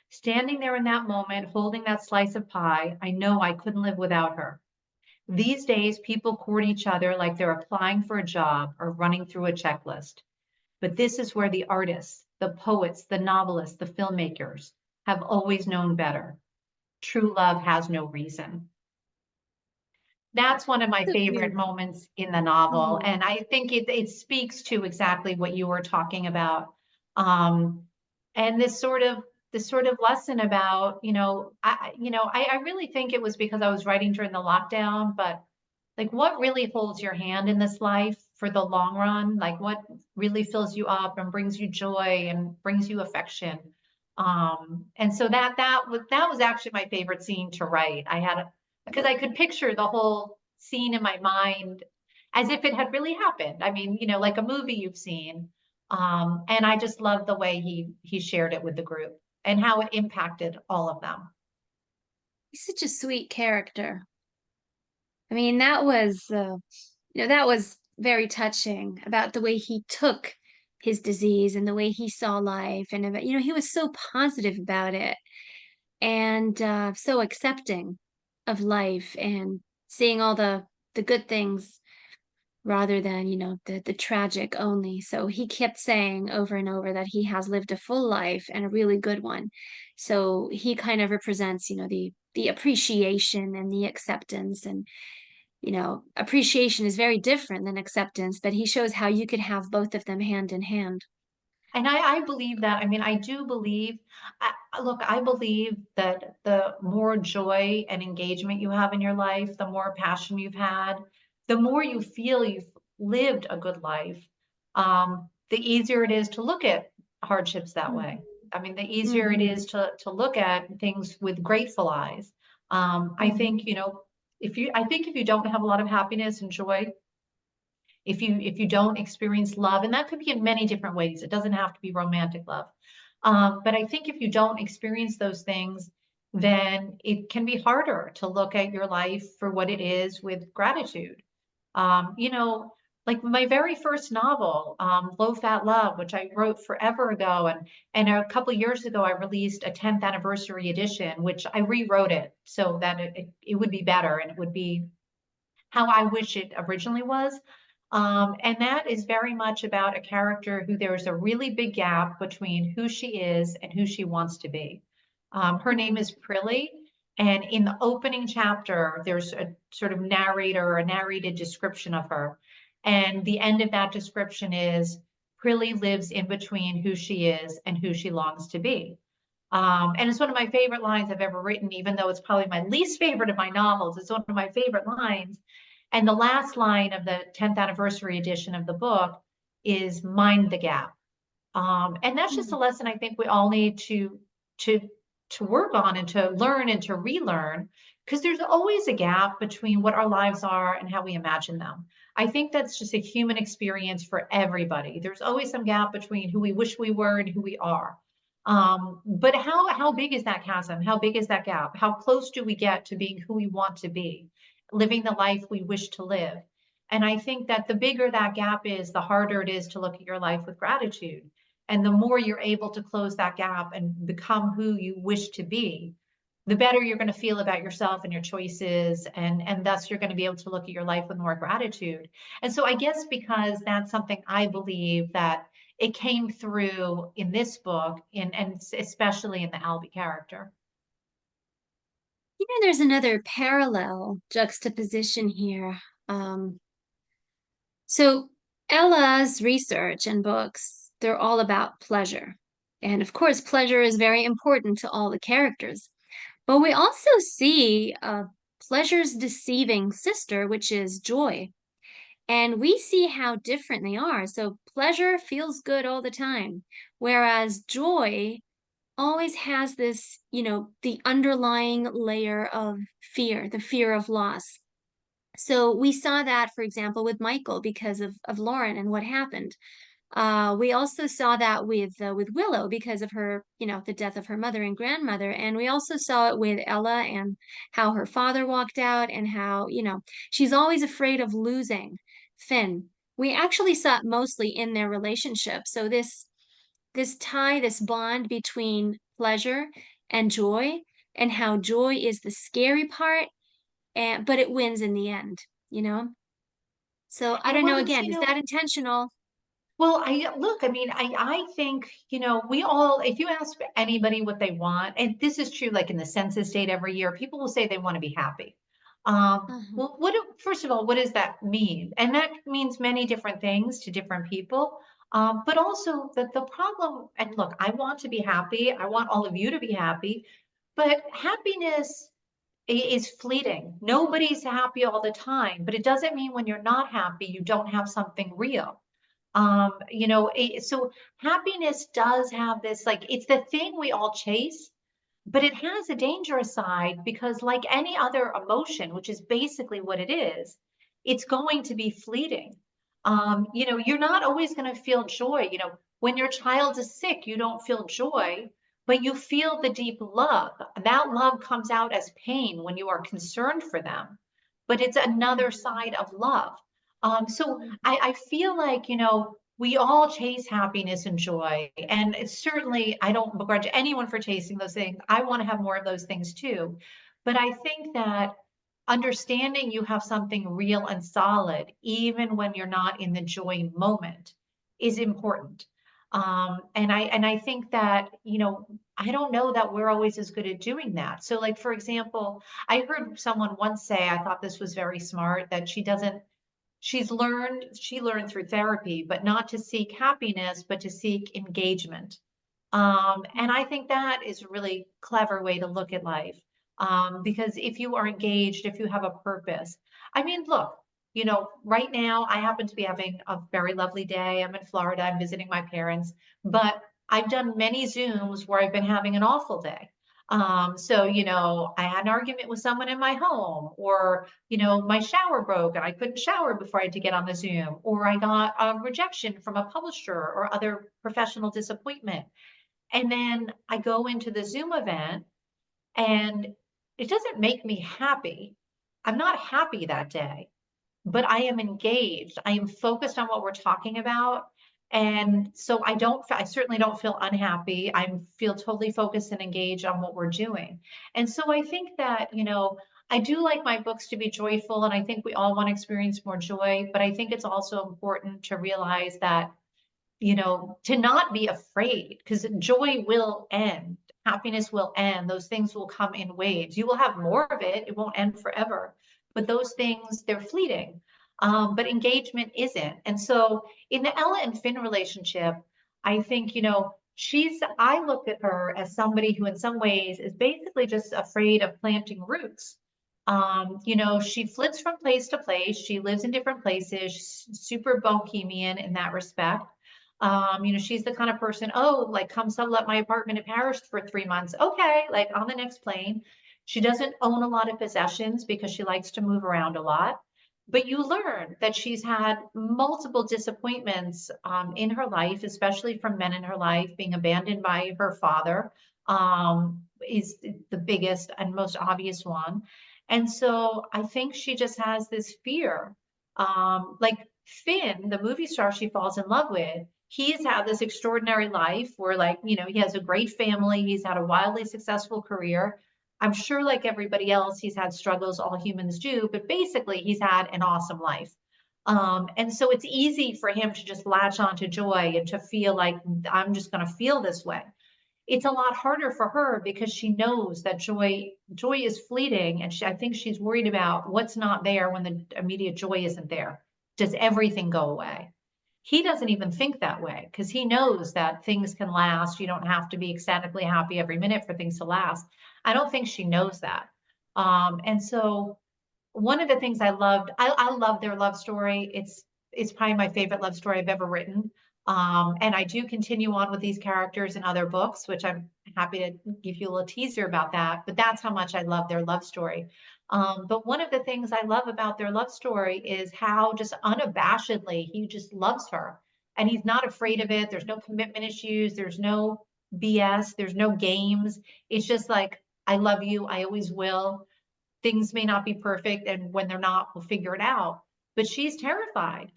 Standing there in that moment, holding that slice of pie, I know I couldn't live without her. These days, people court each other like they're applying for a job or running through a checklist. But this is where the artists, the poets, the novelists, the filmmakers have always known better. True love has no reason. That's one of my So favorite beautiful. moments in the novel. Oh, And I think it speaks to exactly what you were talking about. Um, and this sort of lesson about, I really think it was because I was writing during the lockdown, but like what really holds your hand in this life for the long run, like what really fills you up and brings you joy and brings you affection. And so that was actually my favorite scene to write. Because I could picture the whole scene in my mind as if it had really happened. I mean, like a movie you've seen. And I just love the way he shared it with the group and how it impacted all of them. he's such a sweet character. I mean, that was very touching about the way he took his disease and the way he saw life and about, he was so positive about it and so accepting of life and seeing all the good things rather than, the tragic only. So he kept saying over and over that he has lived a full life and a really good one. So he kind of represents, the appreciation and the acceptance and appreciation is very different than acceptance, but he shows how you could have both of them hand in hand. And I believe that. I mean, I do believe, look, I believe that the more joy and engagement you have in your life, the more passion you've had, the more you feel you've lived a good life, the easier it is to look at hardships that way. Mhm. I mean, the easier it Mhm. is to look at things with grateful eyes. I think, Mhm. I think if you don't have a lot of happiness and joy, if you don't experience love, and that could be in many different ways, it doesn't have to be romantic love. But I think if you don't experience those things, then it can be harder to look at your life for what it is with gratitude. um, you know like my very first novel, Low Fat Love, which I wrote forever ago, and a couple years ago I released a 10th anniversary edition, which I rewrote it so that it would be better and it would be how I wish it originally was. And that is very much about a character who there's a really big gap between who she is and who she wants to be. Her name Mhm. is Prilly. And in the opening chapter, there's a sort of narrator, a narrated description of her. And the end of that description is Prilly lives in between who she is and who she longs to be. And it's one of my favorite lines I've ever written, even though it's probably my least favorite of my novels. It's one of my favorite lines. And the last line of the 10th anniversary edition of the book is mind the gap. And that's just a Mm. lesson I think we all need to to work on and to learn and to relearn, because there's always a gap between what our lives are and how we imagine them. I think that's just a human experience for everybody. There's always some gap between who we wish we were and who we are. But how big is that chasm? How big is that gap? How close do we get to being who we want to be, living the life we wish to live? And I think that the bigger that gap is, the harder it is to look at your life with gratitude. And the more you're able to close that gap and become who you wish to be, the better you're going to feel about yourself and your choices. And thus you're going to be able to look at your life with more gratitude. And so I guess because that's something I believe that it came through in this book, and especially in the Albie character. There's another parallel juxtaposition here. Um, so Ella's research and books, they're all about pleasure. And of course, pleasure is very important to all the characters. But we also see pleasure's deceiving sister, which is joy. And we see how different they are. So pleasure feels good all the time, whereas joy always has this, the underlying layer of fear, the fear of loss. So we saw that, for example, with Michael because of Lauren and what happened. We also saw that with Willow because of her, the death of her mother and grandmother, and we also saw it with Ella and how her father walked out and how, she's always afraid of losing Finn. We actually saw it mostly in their relationship. So this tie, this bond between pleasure and joy, and how joy is the scary part, and but it wins in the end, you know? So I It don't know, was, again, is that intentional? well, I look, I mean, I think, we all, if you ask anybody what they want, and this is true, like in the census date every year, people will say they want to be happy. Uh-huh. Well, first of all, what does that mean? And that means many different things to different people. But also that the problem, and look, I want to be happy. I want all of you to be happy, but happiness is fleeting. Nobody's happy all the time, but it doesn't mean when you're not happy, you don't have something real. So happiness does have this, like, it's the thing we all chase, but it has a dangerous side because, like any other emotion, which is basically what it is, it's going to be fleeting. You're not always going to feel joy. When your child is sick, you don't feel joy, but you feel the deep love. That love comes out as pain when you are concerned for them, but it's another Mhm. side of love. So Mhm. I feel like, we all chase happiness and joy. And it's certainly, I don't begrudge anyone for chasing those things. I want to have more of those things too. But I think that understanding you have something real and solid, even when you're not in the joy moment, is important. And I think that, I don't know that we're always as good at doing that. So, like, for example, I heard someone once say, I thought this was very smart, that she learned through therapy, but not to seek happiness, but to seek engagement. And I think that is a really clever way to look at life. Because if you are engaged, if you have a purpose, I mean, look, right now I happen to be having a very lovely day. I'm in Florida, I'm visiting my parents, but I've done many Zooms where I've been having an awful day. So, I had an argument with someone in my home, or, my shower broke and I couldn't shower before I had to get on the Zoom, or I got a rejection from a publisher or other professional disappointment. And then I go into the Zoom event and it doesn't make me happy. I'm not happy that day, but I am engaged. I am focused on what we're talking about. And so I certainly don't feel unhappy. I feel totally focused and engaged on what we're doing. And so I think that, I do like my books to be joyful, and I think we all want to experience more joy. But I think it's also important to realize that, to not be afraid, because joy will end, happiness will end, those things will come in waves. You will have more of it, it won't end forever. But those things, they're fleeting. But engagement isn't. And so in the Ella and Finn relationship, I think, I look at her as somebody who in some ways is basically just afraid of planting roots. She flits from place to place. She lives in different places, she's super bohemian in that respect. She's the kind of person, oh, like come sublet my apartment in Paris for 3 months. Okay, like on the next plane. She doesn't own a lot of possessions because she likes to move around a lot. But you learn that she's had multiple disappointments in her life, especially from men in her life. Being abandoned by her father is the biggest and most obvious one. And so I think she just has this fear. Like Finn, the movie star she falls in love with, he's had this extraordinary life where, like, he has a great family, he's had a wildly successful career. I'm sure, like everybody else, he's had struggles, all humans do, but basically, he's had an awesome life. And so it's easy for him to just latch on to joy and to feel like I'm just going to feel this way. It's a lot harder for her because she knows that joy is fleeting, and I think she's worried about what's not there when the immediate joy isn't there. Does everything go away? He doesn't even think that way because he knows that things can last. You don't have to be ecstatically happy every minute for things to last. I don't think she knows that. And so one of the things I love their love story. It's probably my favorite love story I've ever written. And I do continue on with these characters in other books, which I'm happy to give you a little teaser about that. But that's how much I love their love story. But one of the things I love about their love story is how just unabashedly he just loves her. And he's not afraid of it. There's no commitment issues. There's no BS. There's no games. It's just like, I love you. I always will. Things may not be perfect, and when they're not, we'll figure it out. But she's terrified.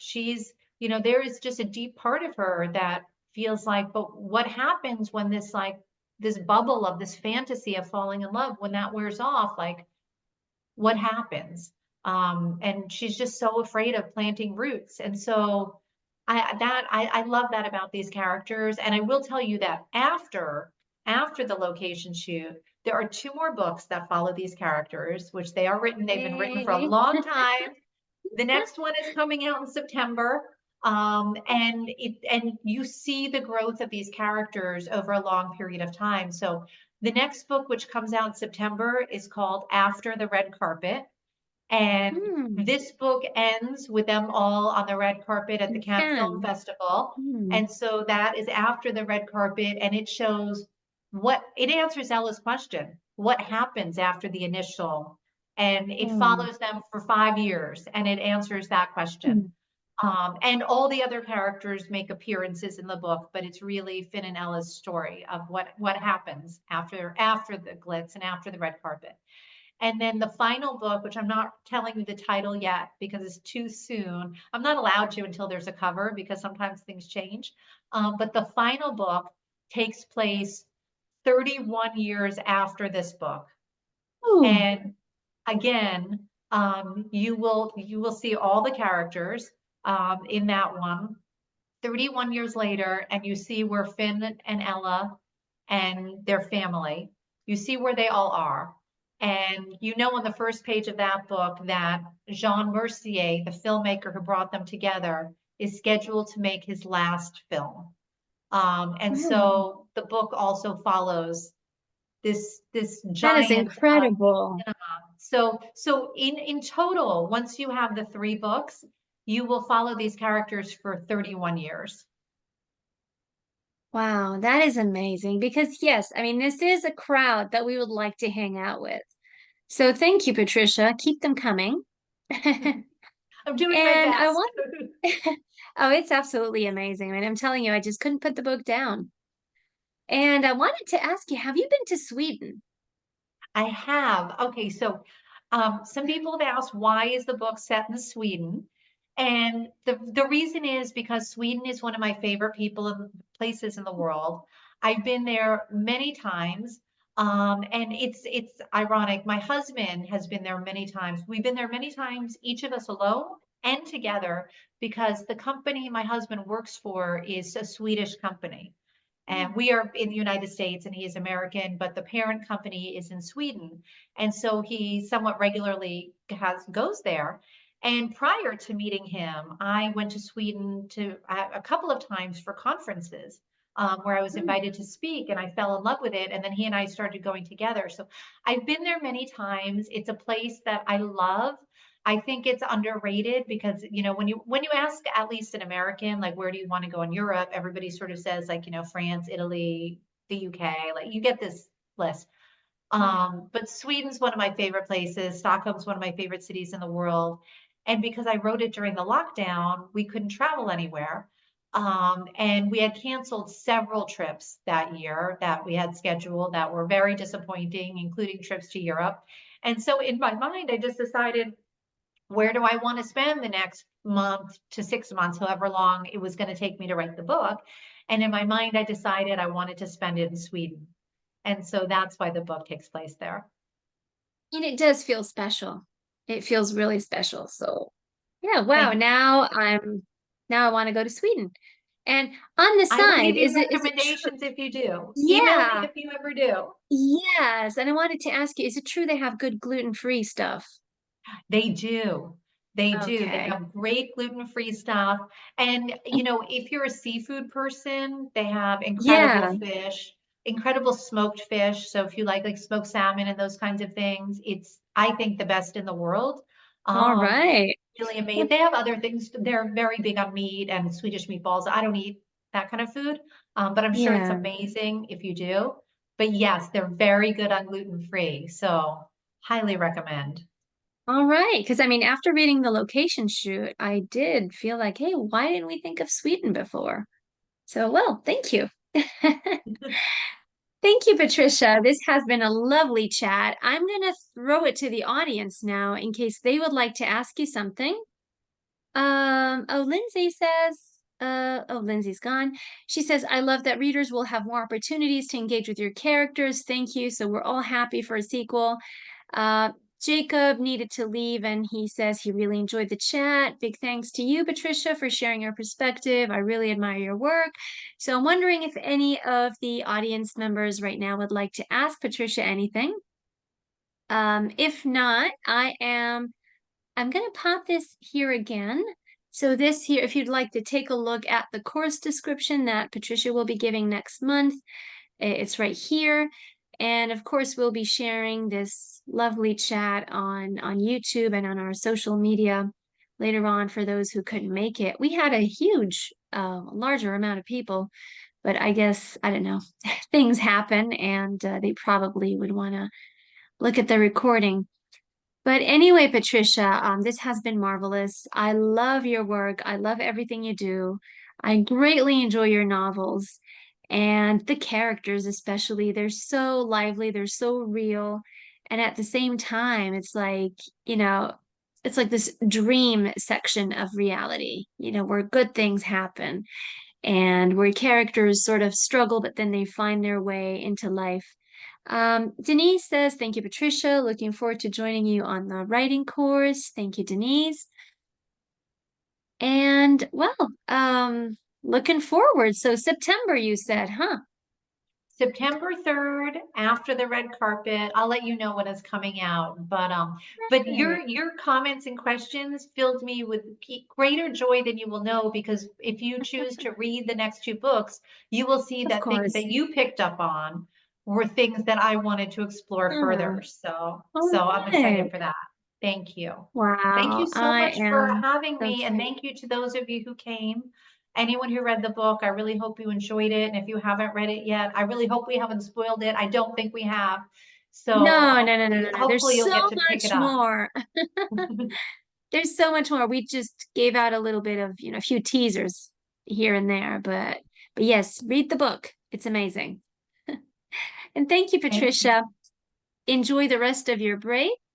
There is just a deep part of her that feels like, but what happens when this bubble of this fantasy of falling in love, when that wears off, like what happens? And she's just so afraid of planting roots. And so I love that about these characters. And I will tell you that after the location shoot, there are two more books that follow these characters, which they are written. They've been written for a Yay. long time. The next one is coming out in September. And you see the growth of these characters over a long period of time. So the next book, which comes out in September, is called After the Red Carpet. And Hmm. this book ends with them all on the red carpet at the You Cannes Film can. Festival. Hmm. And so that is after the red carpet, and it shows it answers Ella's question, what happens after the initial? And it Hmm. follows them for 5 years, and it answers that question. Hmm. And all the other characters make appearances in the book, but it's really Finn and Ella's story of what happens after the glitz and after the red carpet. And then the final book, which I'm not telling you the title yet because it's too soon. I'm not allowed to until there's a cover because sometimes things change. But the final book takes place 31 years after this book. Ooh. And again, you will see all the characters in that one 31 years later, and you see where Finn and Ella and their family, you see where they all are. And you know on the first page of that book that Jean Mercier, the filmmaker who brought them together, is scheduled to make his last film. And Oh, so the book also follows this that is giant incredible. so in total, once you have the three books, you will follow these characters for 31 years. Wow, that is amazing. Because, yes, I mean, this is a crowd that we would like to hang out with. So thank you, Patricia. Keep them coming. I'm doing my And I best. want, oh, it's absolutely amazing. I mean, I'm telling you, I just couldn't put the book down. And I wanted to ask you, have you been to Sweden? I have. Okay, so some people have asked why is the book set in Sweden? And the reason is because Sweden is one of my favorite places in the world. I've been there many times. And it's ironic. My husband has been there many times. We've been there many times, each of us alone and together, because the company my husband works for is a Swedish company. And we are in the United States and he is American, but the parent company is in Sweden. And so he somewhat regularly goes there. And prior to meeting him, I went to Sweden a couple of times for conferences. where I was Mm. invited to speak and I fell in love with it. And then he and I started going together. So I've been there many times. It's a place that I love. I think it's underrated because, when you ask at least an American, like, where do you want to go in Europe? Everybody sort of says, like, France, Italy, the UK, like you get this list. Yeah. But Sweden's one of my favorite places. Stockholm's one of my favorite cities in the world. And because I wrote it during the lockdown, we couldn't travel anywhere. And we had canceled several trips that year that we had scheduled that were very disappointing, including trips to Europe. And so in my mind, I just decided, where do I want to spend the next month to 6 months, however long it was going to take me to write the book? And in my mind, I decided I wanted to spend it in Sweden. And so that's why the book takes place there. And it does feel special. It feels really special. So yeah, wow. Thank Now I want to go to Sweden. And on the I will give side, you is it true? recommendations if you do. Email me Yeah. if you ever do. Yes. And I wanted to ask you, is it true they have good gluten-free stuff? They do. They do. They Okay. have great gluten-free stuff. And, if you're a seafood person, they have incredible Yeah. fish, incredible smoked fish. So if you like smoked salmon and those kinds of things, it's, I think, the best in the world. All Um, right. really amazing. They have other things. They're very big on meat and Swedish meatballs. I don't eat that kind of food, but I'm sure it's Yeah. amazing if you do. But yes, they're very good on gluten-free. So highly recommend. All right. Because I mean, after reading the location shoot, I did feel like, hey, why didn't we think of Sweden before? So, well, thank you. Thank you, Patricia. This has been a lovely chat. I'm going to throw it to the audience now in case they would like to ask you something. Lindsay says, Lindsay's gone. She says, I love that readers will have more opportunities to engage with your characters. Thank you. So we're all happy for a sequel. Uh, Jacob needed to leave and he says he really enjoyed the chat. Big thanks to you, Patricia, for sharing your perspective. I really admire your work. So I'm wondering if any of the audience members right now would like to ask Patricia anything. If not, I'm going to pop this here again. So this here, if you'd like to take a look at the course description that Patricia will be giving next month, it's right here. And of course, we'll be sharing this lovely chat on YouTube and on our social media later on for those who couldn't make it. We had a huge, larger amount of people, but I guess, I don't know, things happen and they probably would want to look at the recording. But anyway, Patricia, this has been marvelous. I love your work. I love everything you do. I greatly enjoy your novels and the characters, especially. They're so lively, they're so real. And at the same time, you know, it's like this dream section of reality, where good things happen and where characters sort of struggle, but then they find their way into life. Denise says, thank you, Patricia. Looking forward to joining you on the writing course. Thank you, Denise. And well, looking forward. So September, you said, huh? September 3rd, after the red carpet, I'll let you know when it's coming out. But your Right. your comments and questions filled me with greater joy than you will know, because if you choose to read the next two books, you will see Of that things course. that you picked up on were things that I wanted to explore Yeah. further. So All so I'm excited right. for that. Thank you. Thank you Wow. so I much for am having so me, and excited. thank you to those of you who came. Anyone who read the book, I really hope you enjoyed it. And if you haven't read it yet, I really hope we haven't spoiled it. I don't think we have. So No, no, no, no, hopefully, no, no. hopefully There's you'll so get to pick much it up. more. There's so much more. We just gave out a little bit of, a few teasers here and there, but yes, read the book. It's amazing. And thank you, Thank you. Patricia. Enjoy the rest of your break.